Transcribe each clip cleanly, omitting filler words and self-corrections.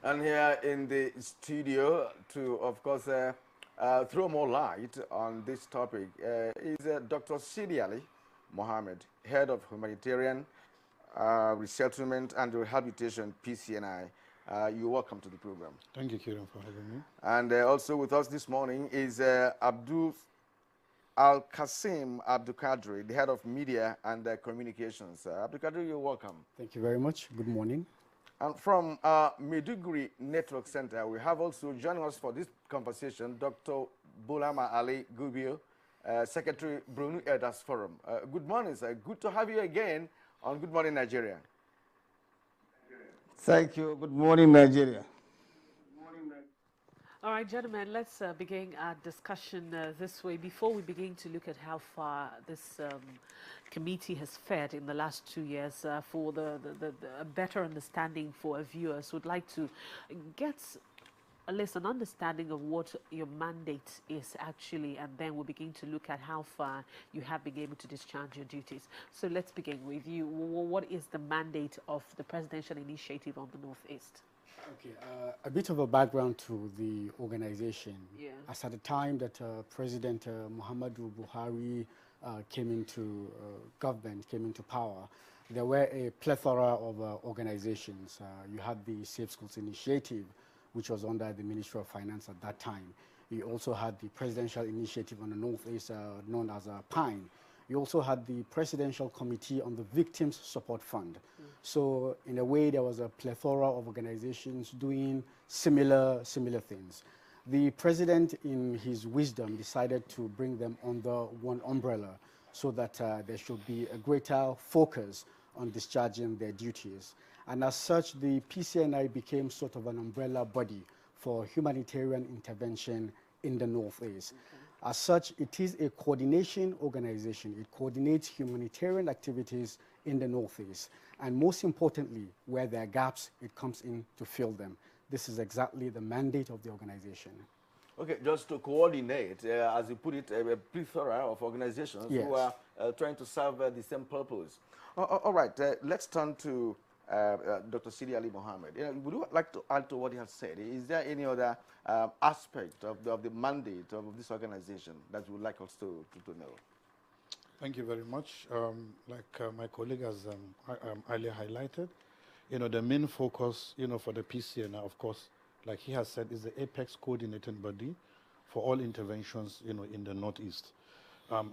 And here in the studio to, of course, throw more light on this topic is Dr. Sidi Ali Mohammed, Head of Humanitarian Resettlement and Rehabilitation, PCNI. You're welcome to the program. Thank you, Kieran, for having me. And also with us this morning is Abdul Al-Qasim Abdul Qadri, the Head of Media and Communications. Abdul Qadri, you're welcome. Thank you very much. Good morning. And from Maiduguri Network Center, we have also joining us for this conversation, Dr. Bulama Ali Gubio, Secretary Brunu Elders Forum. Good morning, sir. Good to have you again on Good Morning Nigeria. Thank you. Good morning, Nigeria. All right, gentlemen, let's begin our discussion this way. Before we begin to look at how far this committee has fared in the last 2 years, for a better understanding for our viewers, would like to get at least an understanding of what your mandate is actually, and then we'll begin to look at how far you have been able to discharge your duties. So let's begin with you. What is the mandate of the Presidential Initiative on the Northeast? Okay, a bit of a background to the organization. Yeah. As at the time that President Muhammadu Buhari came into government, came into power, there were a plethora of organizations. You had the Safe Schools Initiative, which was under the Ministry of Finance at that time. You also had the Presidential Initiative on the Northeast, known as PINE. You also had the Presidential Committee on the Victims Support Fund. So in a way, there was a plethora of organizations doing similar things. The president, in his wisdom, decided to bring them under one umbrella so that there should be a greater focus on discharging their duties. And as such, the PCNI became sort of an umbrella body for humanitarian intervention in the Northeast. Okay. As such, it is a coordination organization. It coordinates humanitarian activities in the Northeast. And most importantly, where there are gaps, it comes in to fill them. This is exactly the mandate of the organization. Okay, just to coordinate, as you put it, a plethora of organizations who are trying to serve the same purpose. All right, let's turn to Dr. Sidi Ali Mohammed. Would you like to add to what he has said? Is there any other aspect of the mandate of this organization that you would like us to know? Thank you very much. Like my colleague has earlier highlighted, the main focus, for the PCNI, of course, like he has said, is the apex coordinating body for all interventions, in the Northeast.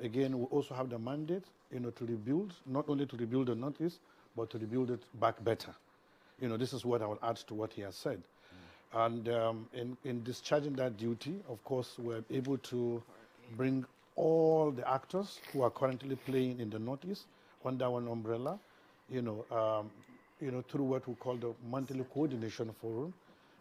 Again, we also have the mandate, to rebuild, not only to rebuild the Northeast, but to rebuild it back better. This is what I will add to what he has said. And in discharging that duty, of course, we're able to bring all the actors who are currently playing in the Northeast under one umbrella, through what we call the monthly coordination forum,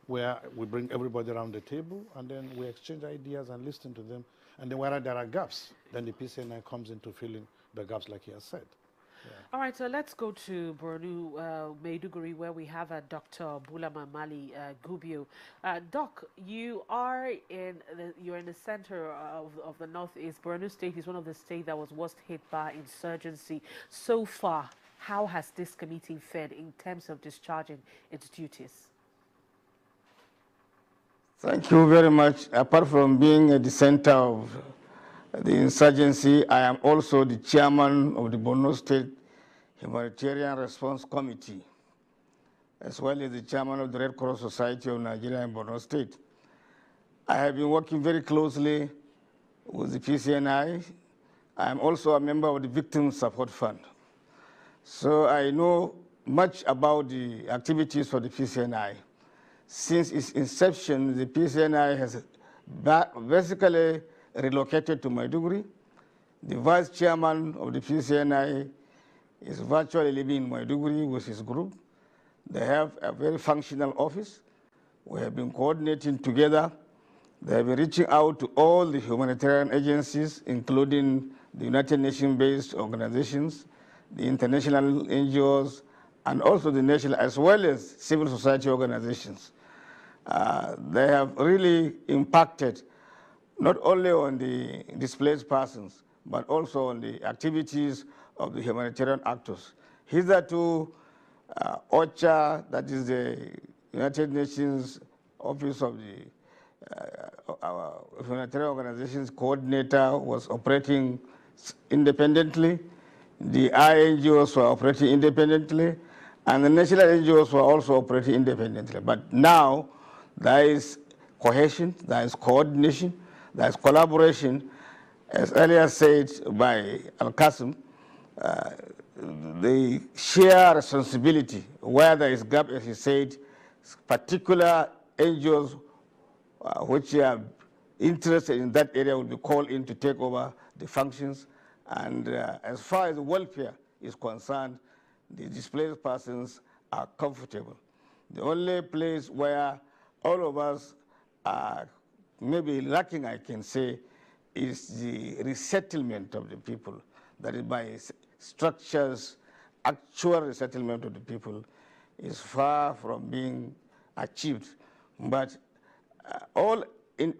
where we bring everybody around the table and then we exchange ideas and listen to them. And then where there are gaps, then the PCNI comes into filling the gaps, like he has said. Yeah. All right, so let's go to Borno, Maiduguri, where we have Dr. Bulama Ali Gubio. Doc, you're in the center of the Northeast. Borno State is one of the states that was worst hit by insurgency. So far, how has this committee fared in terms of discharging its duties? Thank you very much. Apart from being at the center of the insurgency, I am also the chairman of the Borno State Humanitarian Response Committee, as well as the chairman of the Red Cross Society of Nigeria in Borno State. I have been working very closely with the PCNI. I am also a member of the Victim Support Fund. So I know much about the activities of the PCNI. Since its inception, the PCNI has basically relocated to Maiduguri. The vice chairman of the PCNI is virtually living in Maiduguri with his group. They have a very functional office. We have been coordinating together. They have been reaching out to all the humanitarian agencies, including the United Nations-based organizations, the international NGOs, and also the national, as well as civil society organizations. They have really impacted not only on the displaced persons, but also on the activities of the humanitarian actors. Hitherto, OCHA, that is the United Nations Office of the our humanitarian organizations coordinator was operating independently. The INGOs were operating independently, and the national NGOs were also operating independently. But now there is cohesion, there is coordination, there is collaboration. As earlier said by Al-Qasim, they share responsibility. Where there is gap, as he said, particular NGOs which are interested in that area will be called in to take over the functions. And as far as welfare is concerned, the displaced persons are comfortable. The only place where all of us are maybe lacking, I can say, is the resettlement of the people. That is by structures, actual resettlement of the people is far from being achieved. But all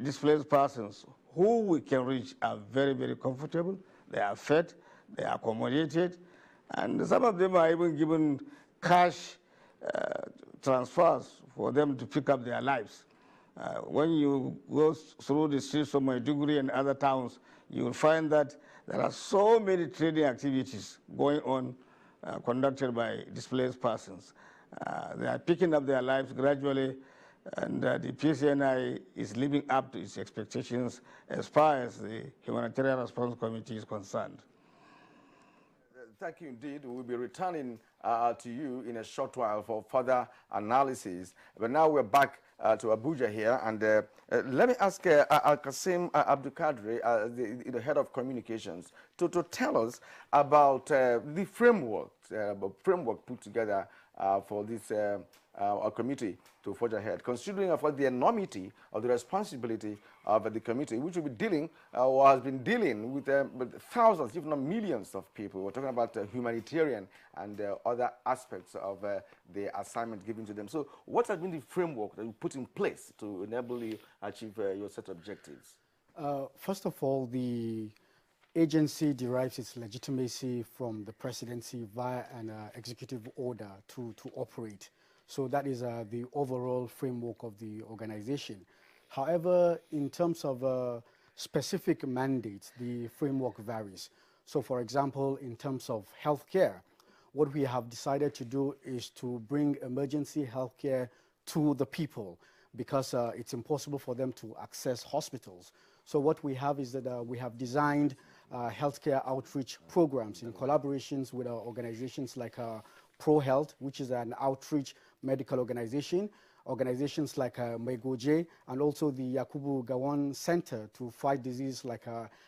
displaced persons who we can reach are very, very comfortable. They are fed, they are accommodated, and some of them are even given cash transfers for them to pick up their lives. When you go through the streets of Maiduguri and other towns, you will find that there are so many trading activities going on conducted by displaced persons. They are picking up their lives gradually, and the PCNI is living up to its expectations as far as the Humanitarian Response Committee is concerned. Thank you indeed. We'll be returning to you in a short while for further analysis. But now we're back to Abuja here, and let me ask Al-Qasim Abdul Kadri, the head of communications, to tell us about the framework put together for this committee to forge ahead, considering of the enormity of the responsibility of the committee, which will be dealing or has been dealing with thousands, if not millions of people. We're talking about humanitarian and other aspects of the assignment given to them. So what has been the framework that you put in place to enable you achieve your set objectives? First of all, the agency derives its legitimacy from the presidency via an executive order to operate. So that is the overall framework of the organization. However, in terms of specific mandates, the framework varies. So for example, in terms of healthcare, what we have decided to do is to bring emergency healthcare to the people because it's impossible for them to access hospitals. So what we have is that we have designed healthcare outreach programs in collaborations with organizations like ProHealth, which is an outreach medical organization, organizations like Megoje, and also the Yakubu Gowon Center to fight diseases like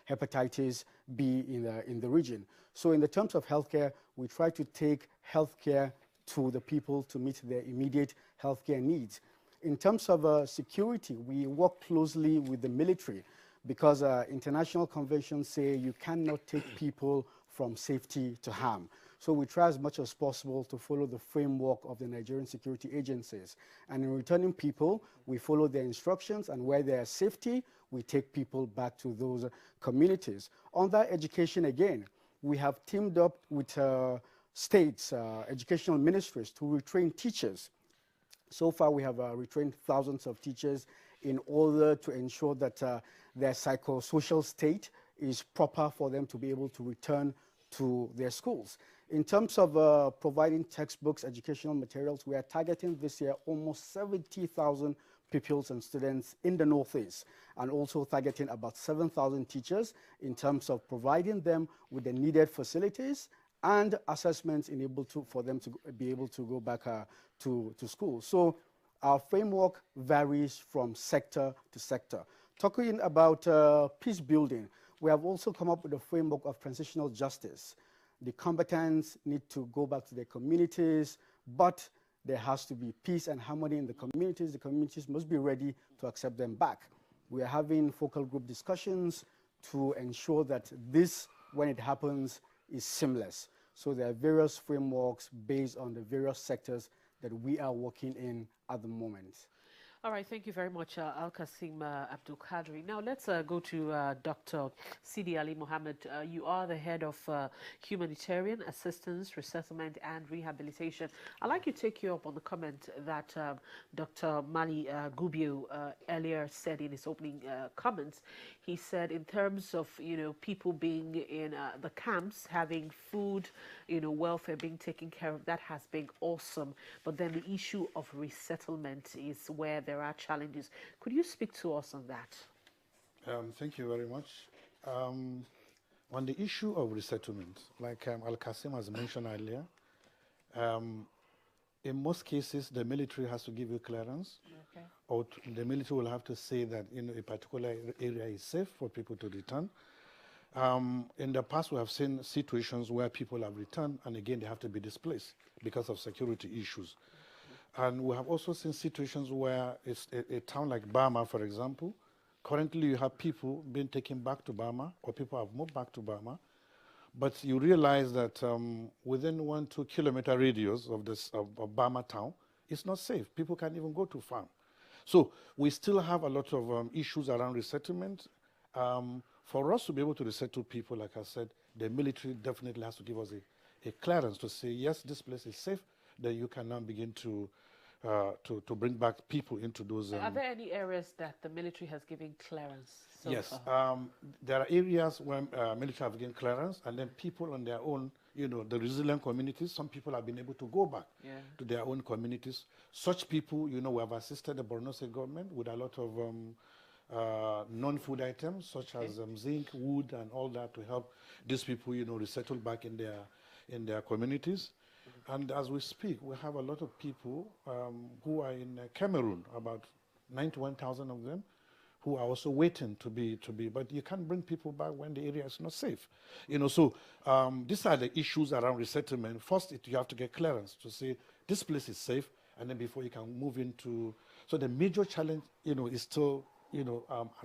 hepatitis B in the region. So in the terms of healthcare, we try to take healthcare to the people to meet their immediate healthcare needs. In terms of security, we work closely with the military because international conventions say you cannot take people from safety to harm. So we try as much as possible to follow the framework of the Nigerian security agencies. And in returning people, we follow their instructions, and where there is safety, we take people back to those communities. On that education again, we have teamed up with states, educational ministries to retrain teachers. So far, we have retrained thousands of teachers in order to ensure that their psychosocial state is proper for them to be able to return to their schools. In terms of providing textbooks, educational materials, we are targeting this year almost 70,000 pupils and students in the Northeast, and also targeting about 7,000 teachers in terms of providing them with the needed facilities and assessments for them to be able to go back to school. So our framework varies from sector to sector. Talking about peace building, we have also come up with a framework of transitional justice. The combatants need to go back to their communities, but there has to be peace and harmony in the communities. The communities must be ready to accept them back. We are having focal group discussions to ensure that this, when it happens, is seamless. So there are various frameworks based on the various sectors that we are working in at the moment. All right, thank you very much, Al-Qasim Abdul Qadri. Now let's go to Dr. Sidi Ali Mohammed. You are the head of Humanitarian Assistance, Resettlement and Rehabilitation. I'd like to take you up on the comment that Dr. Mali Gubio earlier said in his opening comments. He said in terms of, people being in the camps, having food, welfare being taken care of, that has been awesome. But then the issue of resettlement is where there are challenges. Could you speak to us on that? Thank you very much. On the issue of resettlement, like Al-Qasim has mentioned earlier, in most cases, the military has to give you clearance, okay, or the military will have to say that a particular area is safe for people to return. In the past, we have seen situations where people have returned, and again, they have to be displaced because of security issues. And we have also seen situations where it's a town like Burma, for example. Currently, you have people being taken back to Burma, or people have moved back to Burma. But you realize that within 1-2 kilometer radius of Burma town, it's not safe. People can't even go to farm. So we still have a lot of issues around resettlement. For us to be able to resettle people, like I said, the military definitely has to give us a clearance to say, yes, this place is safe, then you can now begin to bring back people into those. Are there any areas that the military has given clearance so yes, far? there are areas where military have given clearance, and then people on their own, the resilient communities, some people have been able to go back to their own communities. Such people, we have assisted the Borno State government with a lot of non-food items, such as zinc, wood, and all that to help these people, resettle back in their communities. And as we speak, we have a lot of people who are in Cameroon, about 91,000 of them, who are also waiting to be, but you can't bring people back when the area is not safe. So these are the issues around resettlement. First, you have to get clearance to say this place is safe, and then before you can move into. So the major challenge, is still,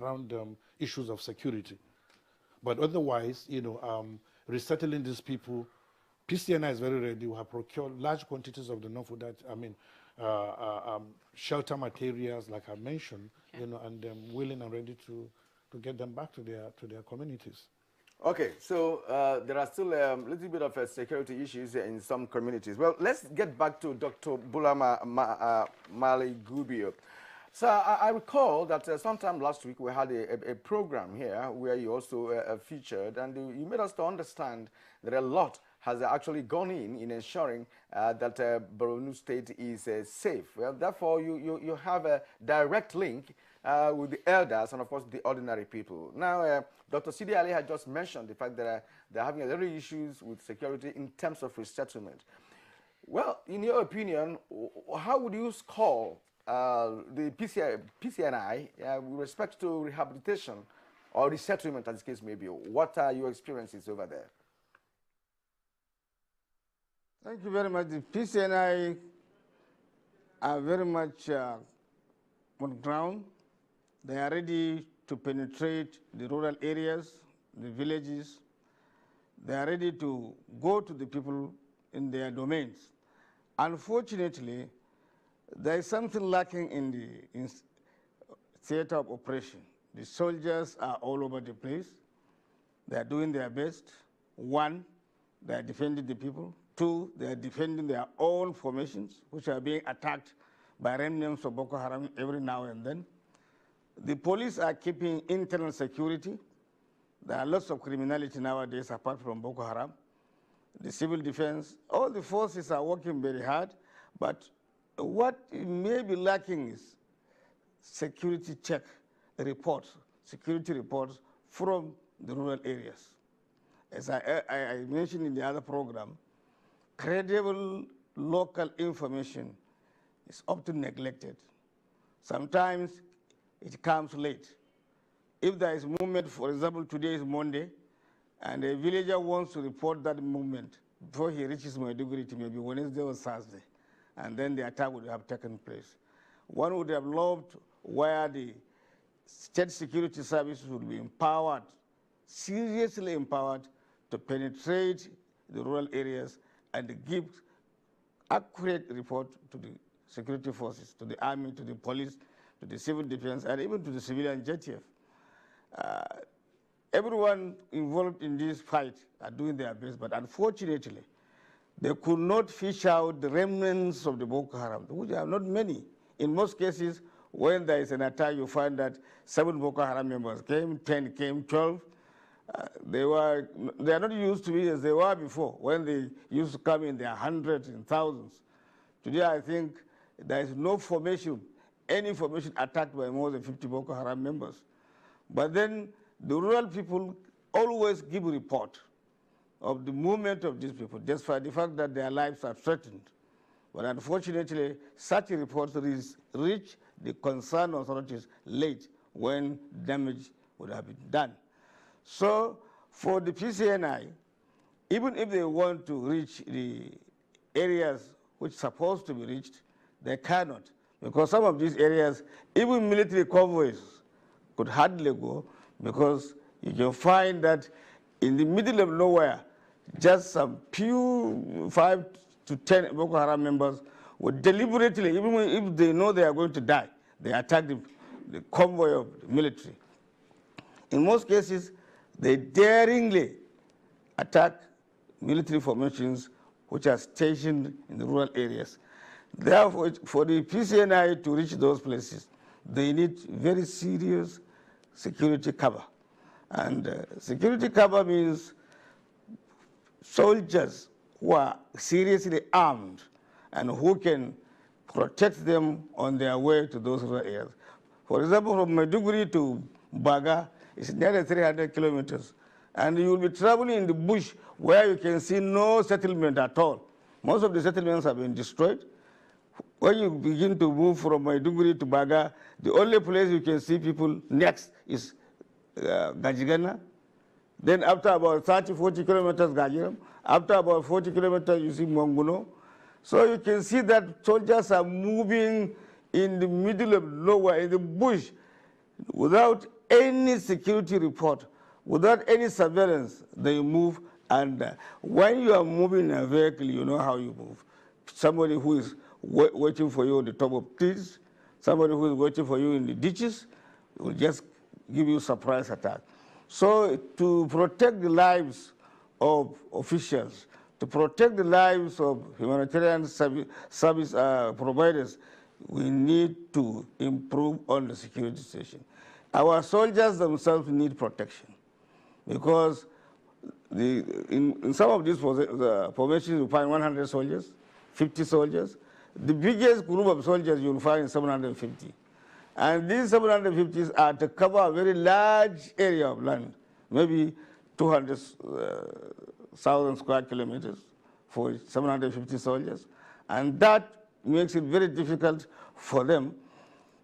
around issues of security. But otherwise, resettling these people, PCNI is very ready. We have procured large quantities of the non-food, shelter materials, like I mentioned, and willing and ready to get them back to their communities. Okay, so there are still a little bit of security issues in some communities. Well, let's get back to Dr. Bulama Mali Gubio. So I recall that sometime last week we had a program here where you also featured, and you made us to understand that a lot has actually gone in ensuring that Borno State is safe. Well, therefore, you have a direct link with the elders and, of course, the ordinary people. Now, Dr. Sidi Ali had just mentioned the fact that they're having a lot of issues with security in terms of resettlement. Well, in your opinion, how would you score the PCNI with respect to rehabilitation or resettlement, as the case may be? What are your experiences over there? Thank you very much. The PCNI are very much on ground. They are ready to penetrate the rural areas, the villages. They are ready to go to the people in their domains. Unfortunately, there is something lacking in the theater of operation. The soldiers are all over the place. They are doing their best. One, they are defending the people. Two, they are defending their own formations, which are being attacked by remnants of Boko Haram every now and then. The police are keeping internal security. There are lots of criminality nowadays apart from Boko Haram. The civil defense, all the forces are working very hard, but what may be lacking is security check reports, security reports from the rural areas. As I mentioned in the other program, credible local information is often neglected. Sometimes it comes late. If there is movement, for example, today is Monday, and a villager wants to report that movement before he reaches Maiduguri, it may be Wednesday or Thursday, and then the attack would have taken place. One would have loved where the state security services would be empowered, seriously empowered, to penetrate the rural areas and give accurate report to the security forces, to the army, to the police, to the civil defense, and even to the civilian JTF. Everyone involved in this fight are doing their best, but unfortunately, they could not fish out the remnants of the Boko Haram, which are not many. In most cases, when there is an attack, you find that 7 Boko Haram members came, 10 came, 12. They are not used to be as they were before, when they used to come in their hundreds and thousands. Today, I think there is no formation, any formation attacked by more than 50 Boko Haram members. But then the rural people always give a report of the movement of these people, just for the fact that their lives are threatened. But unfortunately, such reports reach the concerned authorities late when damage would have been done. So for the PCNI, even if they want to reach the areas which are supposed to be reached, they cannot, because some of these areas, even military convoys could hardly go, because you can find that in the middle of nowhere, just some few 5 to 10 Boko Haram members would deliberately, even if they know they are going to die, they attack the convoy of the military. In most cases, they daringly attack military formations which are stationed in the rural areas. Therefore, for the PCNI to reach those places, they need very serious security cover. And security cover means soldiers who are seriously armed and who can protect them on their way to those rural areas. For example, from Maiduguri to Baga, it's nearly 300 kilometers. And you will be traveling in the bush where you can see no settlement at all. Most of the settlements have been destroyed. When you begin to move from Maiduguri to Baga, the only place you can see people next is Gajigana. Then after about 30, 40 kilometers, Gajiram. After about 40 kilometers, you see Monguno. So you can see that soldiers are moving in the middle of nowhere, in the bush, without any security report, without any surveillance. They move, and when you are moving in a vehicle, you know how you move. Somebody who is waiting for you on the top of trees, somebody who is waiting for you in the ditches, will just give you surprise attack. So to protect the lives of officials, to protect the lives of humanitarian service providers, we need to improve on the security situation. Our soldiers themselves need protection, because in some of these formations you find 100 soldiers, 50 soldiers. The biggest group of soldiers you'll find is 750. And these 750s are to cover a very large area of land, maybe 200,000 square kilometers for 750 soldiers. And that makes it very difficult for them.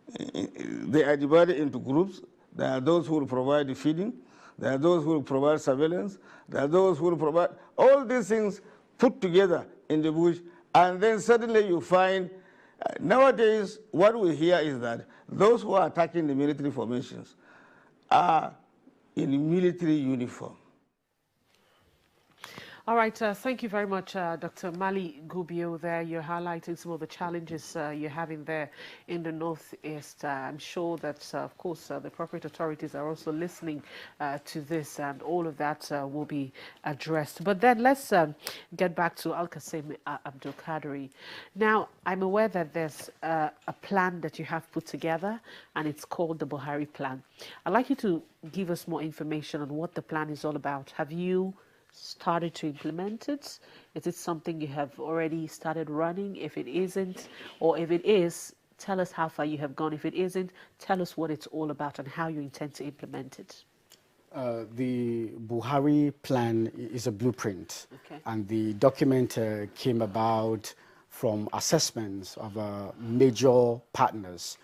They are divided into groups. There are those who will provide the feeding. There are those who will provide surveillance. There are those who will provide all these things put together in the bush. And then suddenly you find, nowadays, what we hear is that those who are attacking the military formations are in military uniform. All right, thank you very much, Dr. Mali Gubio there. You're highlighting some of the challenges you're having there in the Northeast. I'm sure that, of course, the appropriate authorities are also listening to this, and all of that will be addressed. But then let's get back to Al-Qasim Abdul Qadri. Now, I'm aware that there's a plan that you have put together, and it's called the Buhari Plan. I'd like you to give us more information on what the plan is all about. Have you started to implement it? Is it something you have already started running? If it isn't, or if it is, tell us how far you have gone. If it isn't, tell us what it's all about and how you intend to implement it. The Buhari Plan is a blueprint, okay, and the document came about from assessments of major partners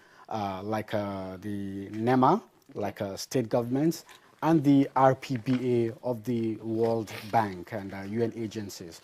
like the NEMA, like state governments, and the RPBA of the World Bank and UN agencies.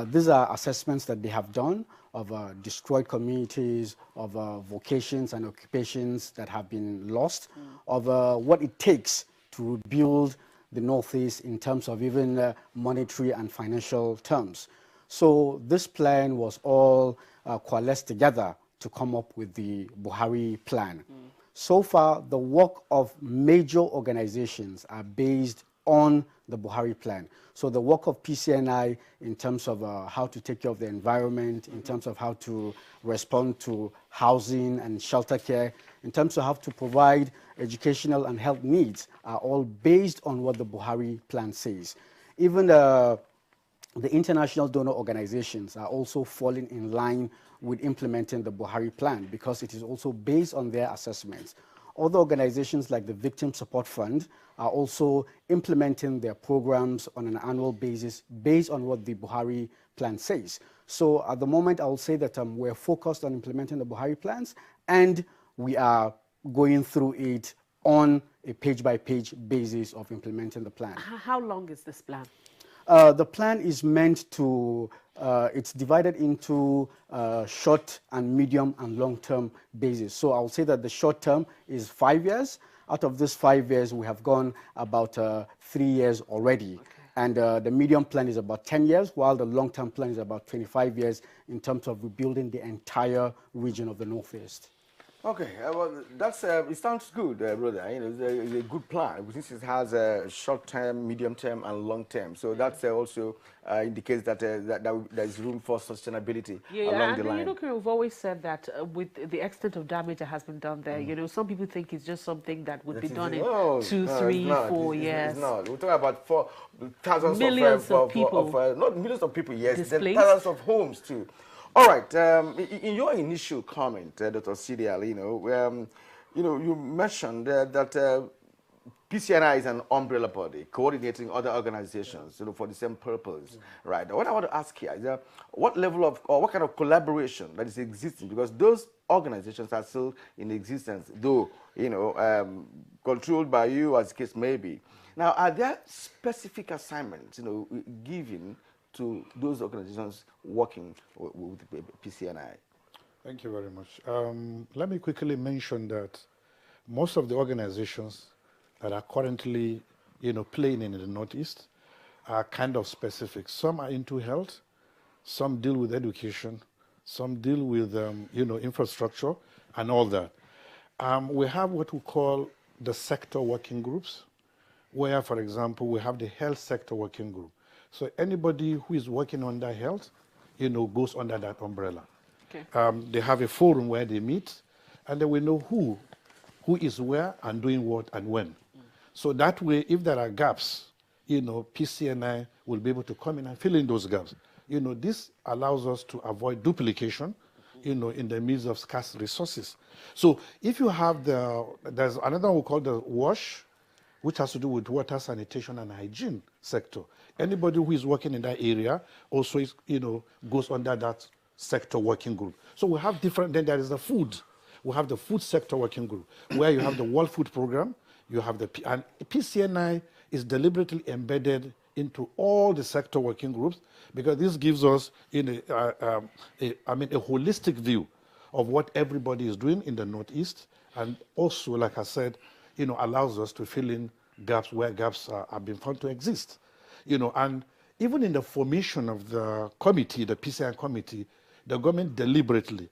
These are assessments that they have done of destroyed communities, of vocations and occupations that have been lost, of what it takes to rebuild the Northeast in terms of even monetary and financial terms. So this plan was all coalesced together to come up with the Buhari plan. So far, the work of major organizations are based on the Buhari plan. So the work of PCNI in terms of how to take care of the environment, in terms of how to respond to housing and shelter care, in terms of how to provide educational and health needs, are all based on what the Buhari plan says. Even the international donor organizations are also falling in line with implementing the Buhari plan because it is also based on their assessments. Other organizations like the Victim Support Fund are also implementing their programs on an annual basis based on what the Buhari plan says. So at the moment, I will say that we're focused on implementing the Buhari plans, and we are going through it on a page-by-page basis of implementing the plan. How long is this plan? The plan is meant to, it's divided into short and medium and long-term basis. So I'll say that the short term is 5 years. Out of this 5 years, we have gone about 3 years already. Okay. And the medium plan is about 10 years, while the long-term plan is about 25 years in terms of rebuilding the entire region of the Northeast. Okay, well, that's it sounds good, brother. You know, it's a good plan. Since it has a short-term, medium-term, and long-term, so that's also indicates that that there's room for sustainability along the line. You know, we've always said that with the extent of damage that has been done there, you know, some people think it's just something that would be done in 2, 3, 4 years. It's not. We're talking about thousands millions of people, not millions of people, yes, displaced. Thousands of homes too. All right. In your initial comment, Dr. Sidial, you mentioned that PCNI is an umbrella body coordinating other organizations, for the same purpose, right? What I want to ask here is what level of or what kind of collaboration that is existing, because those organizations are still in existence, though controlled by you, as the case may be. Now, are there specific assignments, given to those organizations working with PCNI? Thank you very much. Let me quickly mention that most of the organizations that are currently, playing in the Northeast are kind of specific. Some are into health, some deal with education, some deal with, infrastructure and all that. We have what we call the sector working groups, where, for example, we have the health sector working group. So anybody who is working under health, goes under that umbrella. Okay. They have a forum where they meet, and then we know who is where and doing what and when. So that way, if there are gaps, PCNI will be able to come in and fill in those gaps. This allows us to avoid duplication, in the midst of scarce resources. So if you have there's another one we call the WASH, which has to do with water, sanitation, and hygiene sector. Anybody who is working in that area also is, goes under that sector working group. So we have different, then there is the food. We have the food sector working group, where you have the World Food Program, you have and PCNI is deliberately embedded into all the sector working groups, because this gives us a holistic view of what everybody is doing in the Northeast, and also, like I said, allows us to fill in gaps where gaps have been found to exist. And even in the formation of the committee, the PCNI committee, the government deliberately,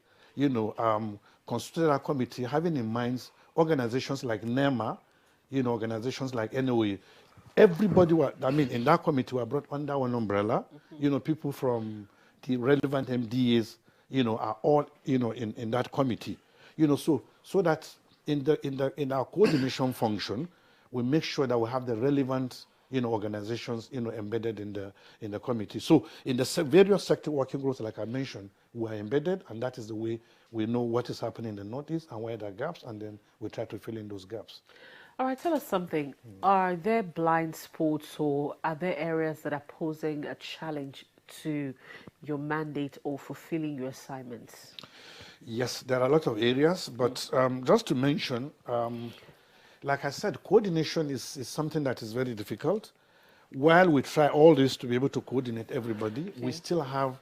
constituted a committee having in mind organizations like NEMA, organizations like NOA. Everybody, in that committee were brought under one umbrella. People from the relevant MDAs, are all, in that committee. So that in our coordination function, we make sure that we have the relevant, organizations, embedded in the committee. So in the various sector working groups, like I mentioned, we are embedded, and that is the way we know what is happening in the Northeast and where there are gaps, and then we try to fill in those gaps. All right, tell us something. Are there blind spots, or are there areas that are posing a challenge to your mandate or fulfilling your assignments? Yes, there are a lot of areas, but just to mention, like I said, coordination is something that is very difficult. While we try all this to be able to coordinate everybody, we still have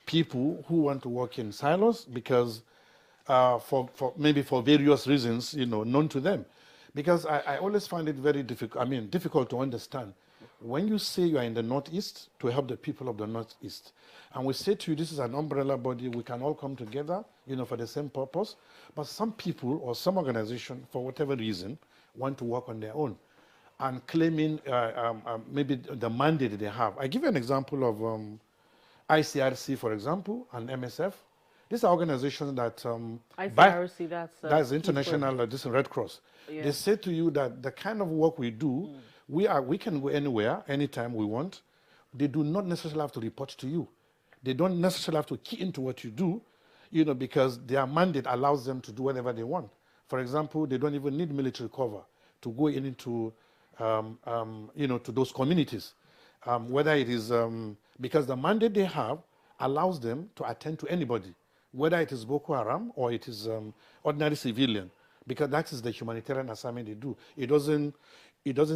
people who want to work in silos because maybe for various reasons, known to them. Because I always find it very difficult to understand when you say you are in the Northeast to help the people of the Northeast, and we say to you, this is an umbrella body, we can all come together, for the same purpose, but some people or some organization, for whatever reason, want to work on their own and claiming maybe the mandate they have. I give you an example of ICRC, for example, and MSF. These are organizations that... ICRC, that's International Red Cross. Yeah. They say to you that the kind of work we do, we can go anywhere, anytime we want. They do not necessarily have to report to you. They don't necessarily have to key into what you do, because their mandate allows them to do whatever they want. For example, they don't even need military cover to go into, to those communities. Whether it is, because the mandate they have allows them to attend to anybody, whether it is Boko Haram or it is ordinary civilian, because that is the humanitarian assignment they do. It doesn't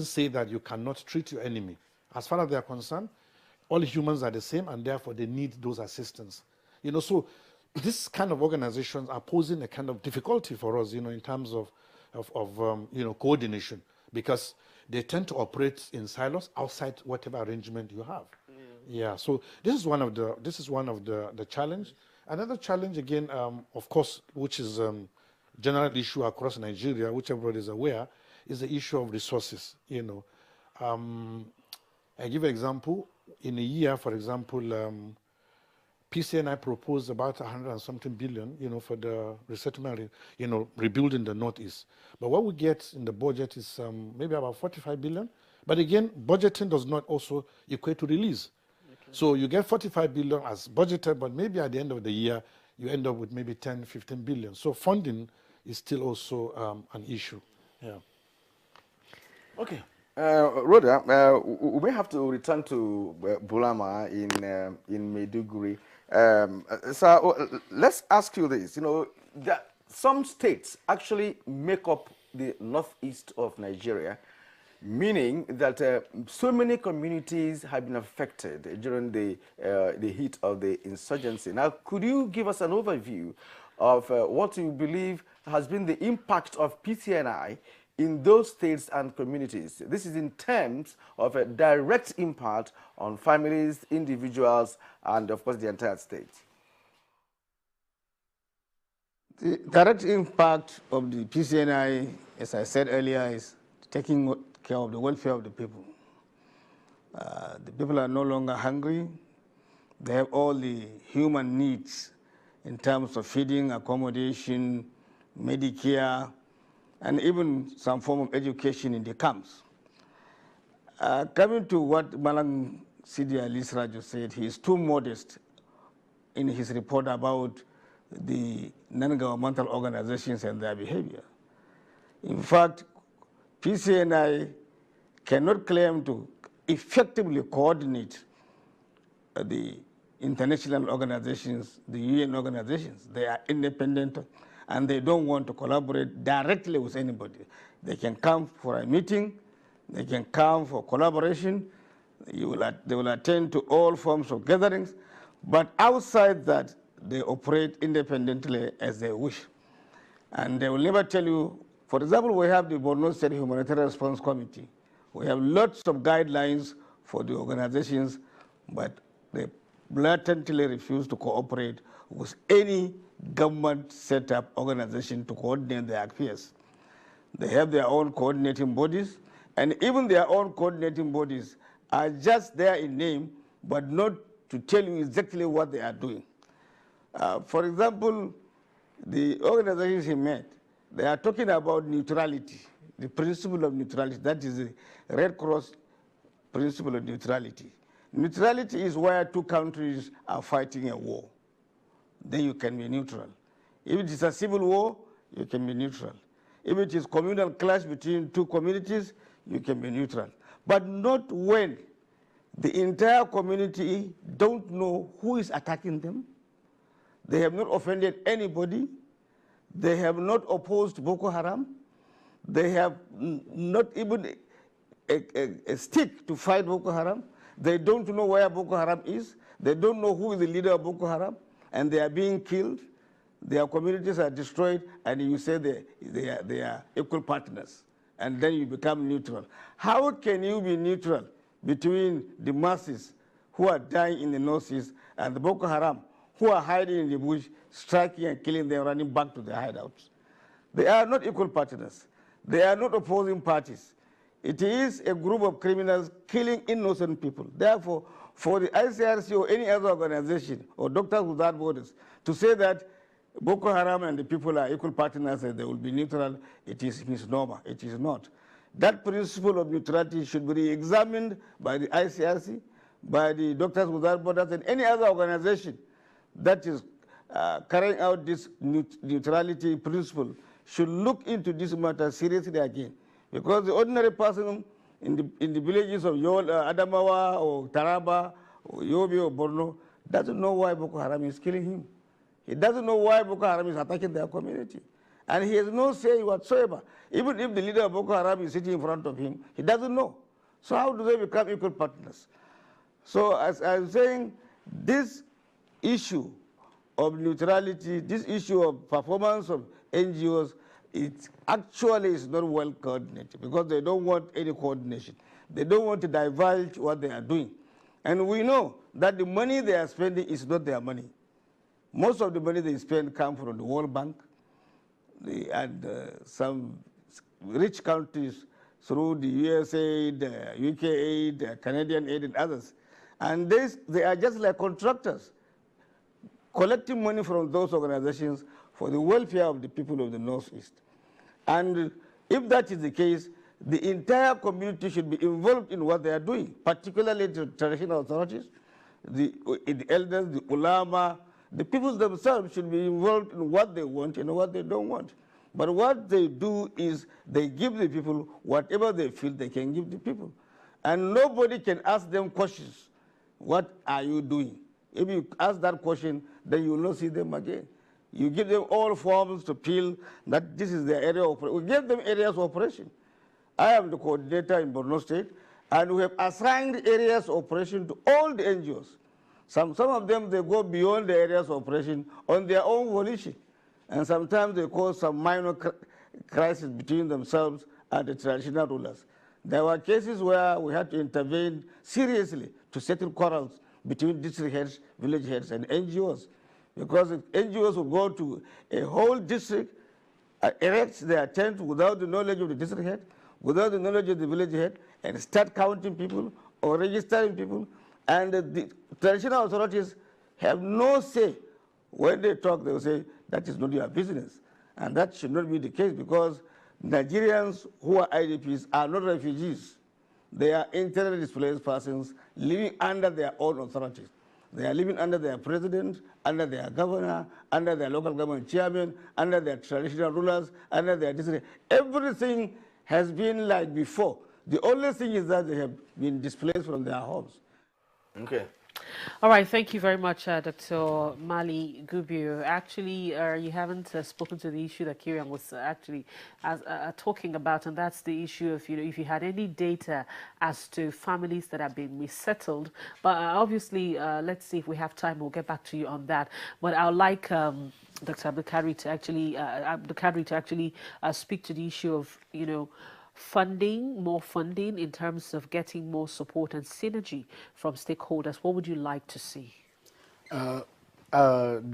say that you cannot treat your enemy. As far as they are concerned, all humans are the same, and therefore they need those assistance. So this kind of organizations are posing a kind of difficulty for us, in terms of coordination, because they tend to operate in silos outside whatever arrangement you have. Yeah. So this is one of the challenge. Another challenge again, of course, which is general issue across Nigeria, which everybody is aware, is the issue of resources. I give an example. In a year, for example, PCNI proposed about 100 and something billion, for the resettlement, rebuilding the Northeast. But what we get in the budget is maybe about 45 billion. But again, budgeting does not also equate to release. Okay. So you get 45 billion as budgeted, but maybe at the end of the year, you end up with maybe 10, 15 billion. So funding is still also an issue. Yeah. Okay. Rhoda, we may have to return to Bulama in Maiduguri. So let's ask you this. That some states actually make up the northeast of Nigeria, meaning that so many communities have been affected during the heat of the insurgency. Now, could you give us an overview of what you believe has been the impact of PCNI in those states and communities? This is in terms of a direct impact on families, individuals, and of course the entire state. The direct impact of the PCNI, as I said earlier, is taking care of the welfare of the people. The people are no longer hungry. They have all the human needs in terms of feeding, accommodation, Medicare, and even some form of education in the camps. Coming to what Malang Sidi Ali Srajo said, he is too modest in his report about the non-governmental organizations and their behavior. In fact, PCNI cannot claim to effectively coordinate the international organizations, the UN organizations. They are independent and they don't want to collaborate directly with anybody. They can come for a meeting, they can come for collaboration, they will attend to all forms of gatherings, but outside that, they operate independently as they wish. And they will never tell you, for example, we have the Borno State Humanitarian Response Committee. We have lots of guidelines for the organizations, but they blatantly refuse to cooperate with any government set up organization to coordinate their affairs. They have their own coordinating bodies, and even their own coordinating bodies are just there in name, but not to tell you exactly what they are doing. For example, the organizations he met, they are talking about neutrality, the principle of neutrality. That is the Red Cross principle of neutrality. Neutrality is where two countries are fighting a war. Then you can be neutral. If it is a civil war, you can be neutral. If it is communal clash between two communities, you can be neutral. But not when the entire community don't know who is attacking them. They have not offended anybody. They have not opposed Boko Haram. They have not even a stick to fight Boko Haram. They don't know where Boko Haram is. They don't know who is the leader of Boko Haram. And they are being killed. Their communities are destroyed. And you say they are equal partners. And then you become neutral. How can you be neutral between the masses who are dying in the northeast and the Boko Haram who are hiding in the bush, striking and killing them, running back to their hideouts. They are not equal partners. They are not opposing parties. It is a group of criminals killing innocent people. Therefore, for the ICRC or any other organization or Doctors Without Borders to say that Boko Haram and the people are equal partners and they will be neutral, it is misnomer. It is not. That principle of neutrality should be re-examined by the ICRC, by the Doctors Without Borders, and any other organization that is carrying out this neutrality principle should look into this matter seriously again. Because the ordinary person in the villages of Adamawa or Taraba or Yobe or Borno doesn't know why Boko Haram is killing him. He doesn't know why Boko Haram is attacking their community. And he has no say whatsoever. Even if the leader of Boko Haram is sitting in front of him, he doesn't know. So how do they become equal partners? So as I'm saying, this issue of neutrality, this issue of performance of NGOs, it actually is not well coordinated because they don't want any coordination. They don't want to divulge what they are doing. And we know that the money they are spending is not their money. Most of the money they spend comes from the World Bank and some rich countries through the USA, the UK aid, the Canadian aid, and others. And they are just like contractors, collecting money from those organizations for the welfare of the people of the Northeast. And if that is the case, the entire community should be involved in what they are doing, particularly the traditional authorities, the elders, the ulama, the people themselves should be involved in what they want and what they don't want. But what they do is they give the people whatever they feel they can give the people. And nobody can ask them questions. What are you doing? If you ask that question, then you will not see them again. You give them all forms to feel that this is their area of operation. We give them areas of operation. I am the coordinator in Borno State, and we have assigned areas of operation to all the NGOs. Some of them, they go beyond the areas of operation on their own volition. And sometimes they cause some minor crisis between themselves and the traditional rulers. There were cases where we had to intervene seriously to settle quarrels between district heads, village heads, and NGOs. Because if NGOs will go to a whole district, erect their tent without the knowledge of the district head, without the knowledge of the village head, and start counting people or registering people, and the traditional authorities have no say. When they talk, they will say, that is not your business. And that should not be the case because Nigerians who are IDPs are not refugees. They are internally displaced persons living under their own authorities. They are living under their president, under their governor, under their local government chairman, under their traditional rulers, under their district. Everything has been like before. The only thing is that they have been displaced from their homes. Okay. All right, thank you very much, Dr. Mali Gubiu. Actually, you haven't spoken to the issue that Kieran was actually talking about, and that's the issue of, if you had any data as to families that have been resettled. But obviously, let's see if we have time, we'll get back to you on that. But I would like Dr. Abdulkadir to actually speak to the issue of, more funding in terms of getting more support and synergy from stakeholders. What would you like to see? The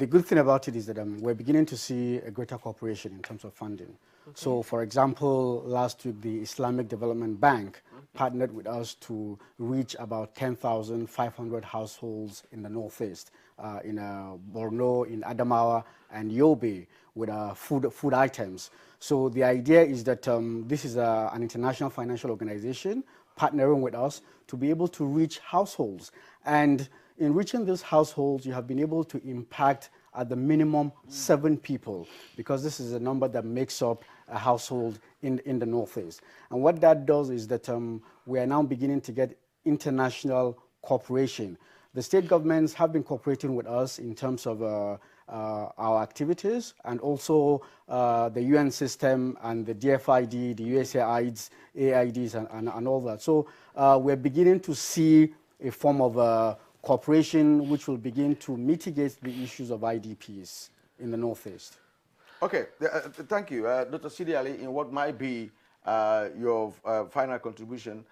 good thing about it is that we're beginning to see a greater cooperation in terms of funding. Okay. So, for example, last week the Islamic Development Bank partnered with us to reach about 10,500 households in the Northeast, in Borno, in Adamawa, and Yobe, with food items. So the idea is that this is an international financial organization partnering with us to be able to reach households. And in reaching these households, you have been able to impact at the minimum 7 people, because this is a number that makes up a household in the Northeast. And what that does is that we are now beginning to get international cooperation. The state governments have been cooperating with us in terms of our activities, and also the UN system and the DFID, the USAIDs, AIDs, and all that. So we're beginning to see a form of cooperation which will begin to mitigate the issues of IDPs in the Northeast. Okay, thank you. Dr. Sidi Ali, in what might be your final contribution,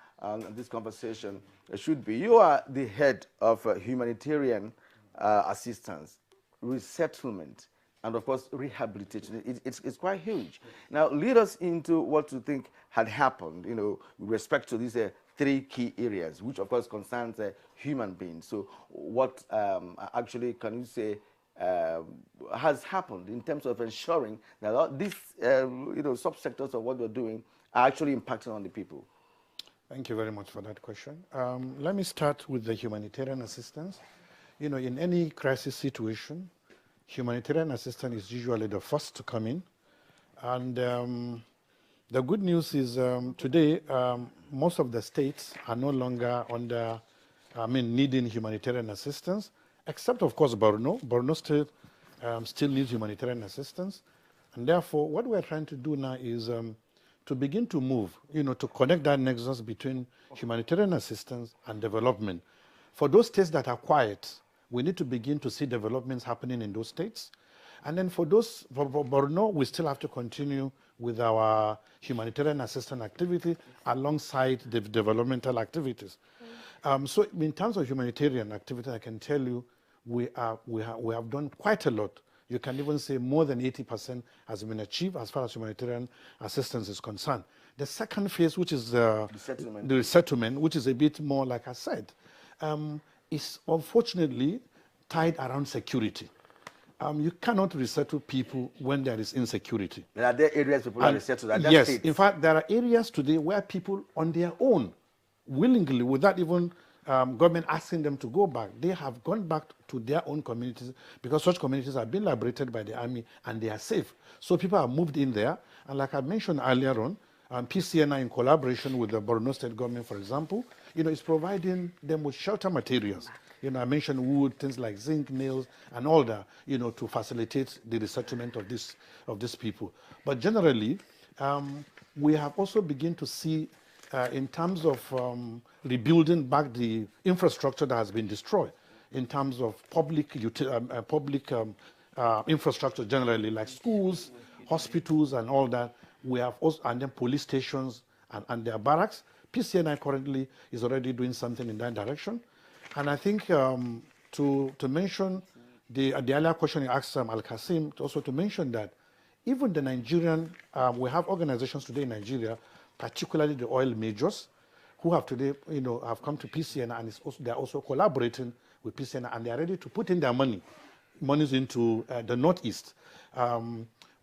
this conversation should be. You are the head of humanitarian assistance, resettlement, and of course rehabilitation. It's quite huge. Now lead us into what you think had happened, you know, with respect to these 3 key areas, which of course concerns human beings. So what actually can you say has happened in terms of ensuring that these you know, subsectors of what we're doing are actually impacting on the people? Thank you very much for that question. Let me start with the humanitarian assistance. You know, in any crisis situation, humanitarian assistance is usually the first to come in. And the good news is today, most of the states are no longer under, needing humanitarian assistance, except of course Borno. Borno State still needs humanitarian assistance. And therefore, what we're trying to do now is to begin to move, you know, to connect that nexus between humanitarian assistance and development. For those states that are quiet, we need to begin to see developments happening in those states. And then for Borno, we still have to continue with our humanitarian assistance activity alongside the developmental activities. So in terms of humanitarian activity, I can tell you we have done quite a lot. You can even say more than 80% has been achieved as far as humanitarian assistance is concerned. The second phase, which is the resettlement, which is a bit more, like I said, is unfortunately tied around security. You cannot resettle people when there is insecurity. There are areas people are resettled. Yes, in fact, there are areas today where people on their own, willingly, without even government asking them to go back, they have gone back to their own communities because such communities have been liberated by the army and they are safe. So people have moved in there. And like I mentioned earlier on, PCNI in collaboration with the Borno State government, for example, you know, is providing them with shelter materials. You know, I mentioned wood, things like zinc, nails, and all that, you know, to facilitate the resettlement of these people. But generally, we have also begun to see, in terms of rebuilding back the infrastructure that has been destroyed, in terms of public infrastructure generally, like schools, hospitals, and all that. We have also, and then police stations and their barracks. PCNI currently is already doing something in that direction. And I think to mention the earlier question you asked Al-Qasim, also to mention that even the Nigerian, we have organizations today in Nigeria, particularly the oil majors, who have today, you know, have come to PCNI, and they're also collaborating with PCNI, and they're ready to put in their monies into the Northeast.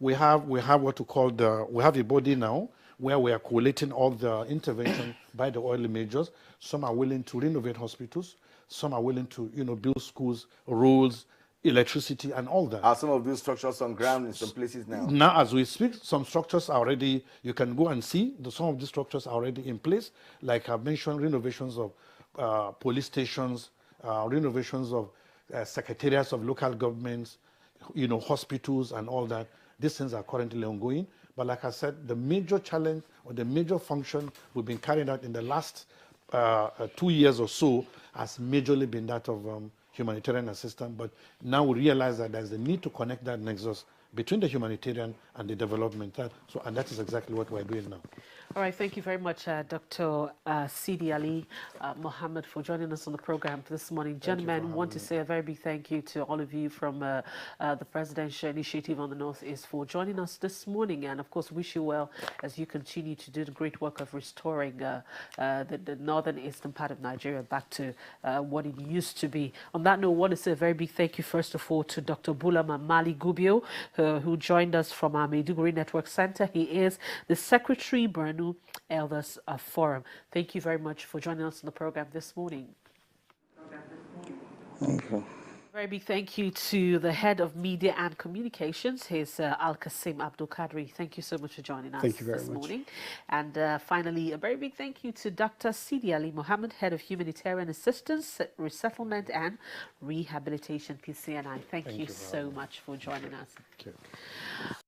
We have what we call we have a body now where we are collating all the intervention by the oil majors. Some are willing to renovate hospitals. Some are willing to, you know, build schools, roads, electricity, and all that. Are some of these structures on ground in some places now? Now, as we speak, some structures are already, you can go and see, some of these structures are already in place. Like I've mentioned, renovations of police stations, renovations of secretariats of local governments, you know, hospitals and all that. These things are currently ongoing. But like I said, the major challenge or the major function we've been carrying out in the last 2 years or so has majorly been that of humanitarian assistance. But now we realize that there's a need to connect that nexus between the humanitarian and the development. And that is exactly what we're doing now. All right, thank you very much, Dr. Sidi Ali Mohammed, for joining us on the program this morning. Gentlemen, want to say a very big thank you to all of you from the Presidential Initiative on the Northeast for joining us this morning, and of course wish you well as you continue to do the great work of restoring the northern eastern part of Nigeria back to what it used to be. On that note, I want to say a very big thank you first of all to Dr. Bulama Mali Gubio, who joined us from our Maiduguri Network Center. He is the Secretary Borno Elders Forum. Thank you very much for joining us on the program this morning. Thank you. Very big thank you to the Head of Media and Communications, his Al-Qasim Abdul Qadri. Thank you so much for joining us this morning. And finally, a very big thank you to Dr. Sidi Ali Mohammed, Head of Humanitarian Assistance, Resettlement and Rehabilitation, PCNI. Thank you so much for joining us. Thank you.